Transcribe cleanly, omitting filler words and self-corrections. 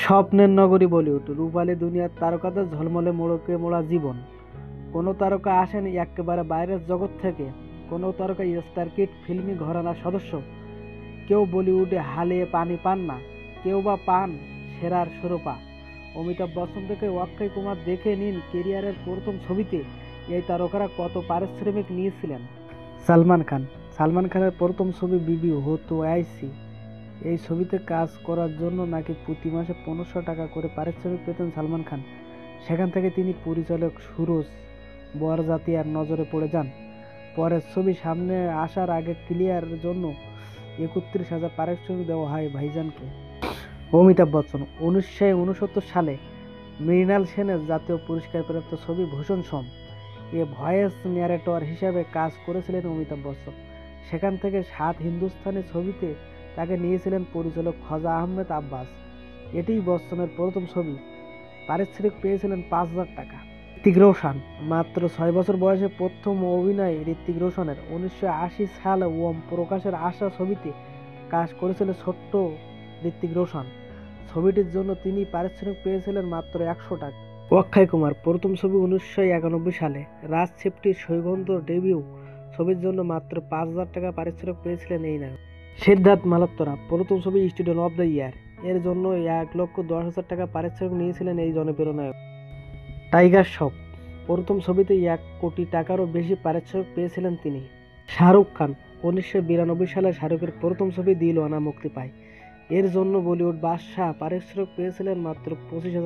স্বপ্নের নগরী বলিউড, রূপালী দুনিয়ার তারকাদের ঝলমলে মোড়কে মোড়া জীবন। কোনো তারকা আসেন একেবারে বাইরের জগৎ থেকে, কোনো তারকা স্টার কিড ফিল্মি ঘরানার সদস্য। কেউ বলিউডে হালিয়ে পানি পান না, কেউ বা পান সেরার শিরোপা। অমিতাভ বচ্চন থেকে অক্ষয় কুমার দেখে নিন কেরিয়ারের প্রথম ছবিতে এই তারকারা কত পারিশ্রমিক নিয়েছিলেন। সালমান খানের প্রথম ছবি বিবি হো তো আইসি, এই ছবিতে কাজ করার জন্য নাকি প্রতি মাসে 1500 টাকা করে পারিশ্রমিক পেতেন সালমান খান। সেখান থেকে তিনি পরিচালক সুরজ বরজাতিয়ার নজরে পড়ে যান। পরের ছবি সামনে আসার আগে ক্লিয়ার জন্য 31,000 পারিশ্রমিক দেওয়া হয় ভাইজানকে। অমিতাভ বচ্চন 1969 সালে মৃণাল সেনের জাতীয় পুরস্কারপ্রাপ্ত ছবি ভূষণ সোম এ ভয়েস ন্যারেটর হিসাবে কাজ করেছিলেন অমিতাভ বচ্চন। সেখান থেকে 7 হিন্দুস্তানি ছবিতে তাকে নিয়েছিলেন পরিচালক খাজা আহমেদ আব্বাস। এটিই বচ্চনের প্রথম ছবি। পারিশ্রমিক পেয়েছিলেন 5,000 টাকা। ঋত্বিক রোশন মাত্র 6 বছর বয়সে প্রথম অভিনয় ঋত্বিক রোশনের 1980 সালে ওম প্রকাশের আশা ছবিতে কাজ করেছিলেন ছোট্ট ঋত্বিক রোশন। ছবিটির জন্য তিনি পারিশ্রমিক পেয়েছিলেন মাত্র 100 টাকা। অক্ষয় কুমার প্রথম ছবি 1991 সালে রাজ সেফটির সৈগন্ধ ডেবিউ ছবির জন্য মাত্র 5,000 টাকা পারিশ্রমিক পেয়েছিলেন এই নায়ক। সিদ্ধার্থ মালহোত্রা প্রথম ছবি স্টুডেন্ট অব দ্য ইয়ার এর জন্য 1,10,000 টাকা পারিশ্রমিক নিয়েছিলেন এই জনপ্রিয় নায়ক। টাইগার শ্রফ প্রথম ছবিতে 1 কোটি টাকারও বেশি পারিশ্রমিক পেয়েছিলেন তিনি। শাহরুখ খান 1992 সালে শাহরুখের প্রথম ছবি দিলওয়ানা মুক্তি পায়। এর জন্য বলিউড বাদশাহ পারিশ্রমিক পেয়েছিলেন মাত্র 25,000